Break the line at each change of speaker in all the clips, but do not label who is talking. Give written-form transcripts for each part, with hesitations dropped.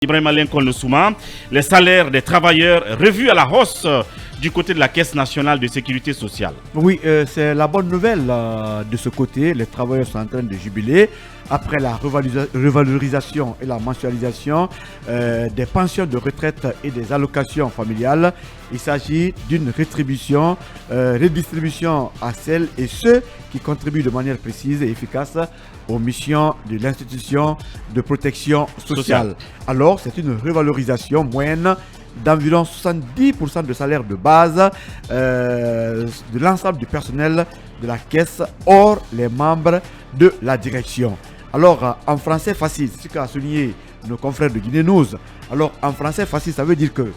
Ibrahim Alain Konosouma, les salaires des travailleurs revus à la hausse du côté de la Caisse nationale de sécurité sociale.
Oui, c'est la bonne nouvelle de ce côté. Les travailleurs sont en train de jubiler après la revalorisation et la mensualisation des pensions de retraite et des allocations familiales. Il s'agit d'une rétribution, redistribution à celles et ceux qui contribuent de manière précise et efficace aux missions de l'institution de protection sociale. Alors, c'est une revalorisation moyenne d'environ 70% de salaire de base de l'ensemble du personnel de la caisse, hors les membres de la direction. Alors, en français facile, c'est ce qu'a souligné nos confrères de Guinée News. Alors, en français facile, ça veut dire qu'il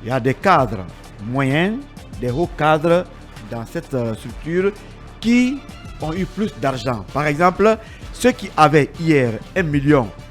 y a des cadres moyens, des hauts cadres dans cette structure qui ont eu plus d'argent. Par exemple, ceux qui avaient hier 1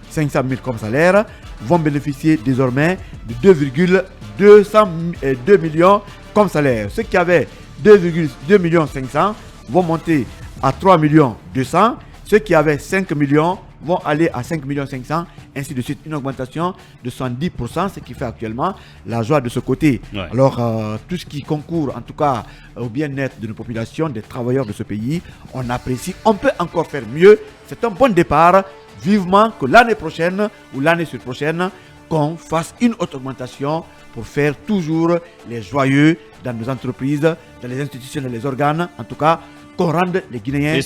500 000 comme salaire vont bénéficier désormais de 2,2 millions comme salaire. Ceux qui avaient 2,2 millions 500 vont monter à 3 millions 200. Ceux qui avaient 5 millions vont aller à 5 millions 500, ainsi de suite. Une augmentation de 70%, ce qui fait actuellement la joie de ce côté. Ouais. Alors, tout ce qui concourt, en tout cas, au bien-être de nos populations, des travailleurs de ce pays, on apprécie. On peut encore faire mieux. C'est un bon départ. Vivement que l'année prochaine ou l'année prochaine, qu'on fasse une autre augmentation pour faire toujours les joyeux dans nos entreprises, dans les institutions, dans les organes, en tout cas, qu'on rende les Guinéens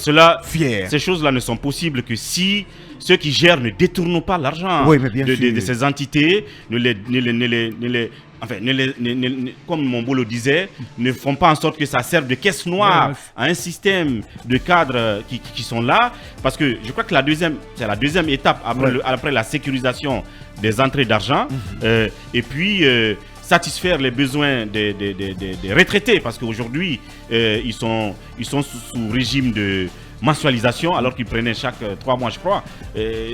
fiers.
Ces choses-là ne sont possibles que si ceux qui gèrent ne détournent pas l'argent de ces entités, comme mon beau le disait, ne font pas en sorte que ça serve de caisse noire à un système de cadres qui sont là. Parce que je crois que c'est la deuxième étape après la sécurisation des entrées d'argent. Et puis satisfaire les besoins des retraités, parce qu'aujourd'hui ils sont sous régime de mensualisation alors qu'ils prenaient chaque 3 mois, je crois.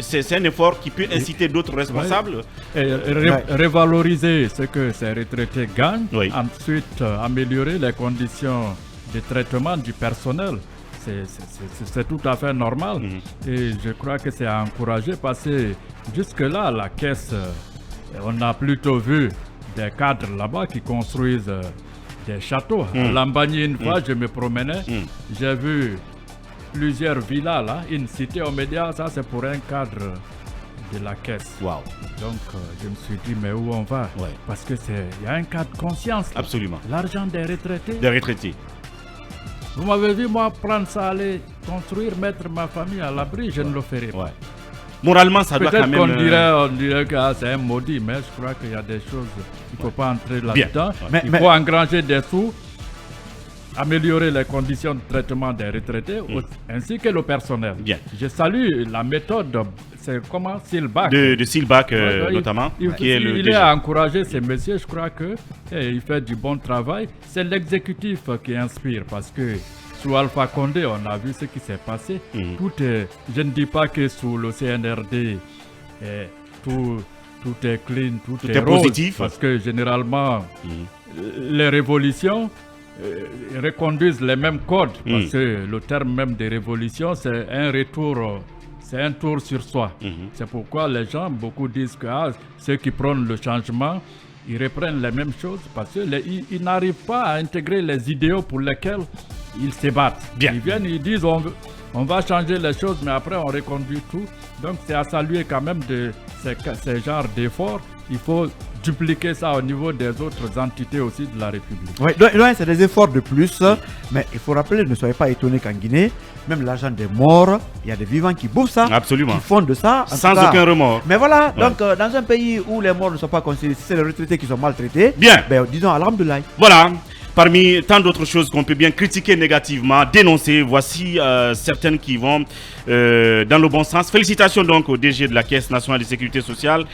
C'est un effort qui peut inciter d'autres responsables.
Revaloriser ce que ces retraités gagnent, ensuite améliorer les conditions de traitement du personnel. C'est tout à fait normal. Et je crois que c'est à encourager, parce que jusque-là, la caisse, on a plutôt vu des cadres là-bas qui construisent des châteaux. À Lambani, une fois, je me promenais, j'ai vu plusieurs villas là, une cité aux médias, ça c'est pour un cadre de la caisse.
Wow.
Donc je me suis dit, mais où on va? Parce que il y a un cas de conscience. Là.
Absolument.
L'argent des retraités.
Des retraités.
Vous m'avez vu, moi, prendre ça, aller construire, mettre ma famille à l'abri, je ne le ferai pas.
Moralement, ça doit quand même...
On dirait que c'est un maudit, mais je crois qu'il y a des choses, il ne faut pas entrer là-dedans. Il faut engranger des sous, améliorer les conditions de traitement des retraités, ainsi que le personnel. Je salue la méthode, c'est comment, Silbach.
De Silbach notamment.
Il est à encourager ces messieurs, je crois qu'il fait du bon travail. C'est l'exécutif qui inspire, parce que sous Alpha Condé, on a vu ce qui s'est passé. Je ne dis pas que sous le CNRD, tout est clean, tout est rose,
positif.
Parce que généralement, les révolutions reconduisent les mêmes codes. Parce que le terme même de révolution, c'est un retour, c'est un tour sur soi. C'est pourquoi les gens, beaucoup disent que ceux qui prônent le changement, ils reprennent les mêmes choses, parce qu'ils n'arrivent pas à intégrer les idéaux pour lesquels ils se battent. Ils viennent, ils disent on va changer les choses, mais après on reconduit tout. Donc c'est à saluer quand même de ces genres d'efforts. Il faut dupliquer ça au niveau des autres entités aussi de la République.
Oui, c'est des efforts de plus, mais il faut rappeler, ne soyez pas étonnés qu'en Guinée, même l'argent des morts, il y a des vivants qui bouffent ça, qui font de ça.
Sans aucun remords.
Mais voilà, donc dans un pays où les morts ne sont pas considérés, c'est les retraités qui sont maltraités, disons alhamdoulilah.
Voilà. Parmi tant d'autres choses qu'on peut bien critiquer négativement, dénoncer, voici certaines qui vont dans le bon sens. Félicitations donc au DG de la Caisse nationale de sécurité sociale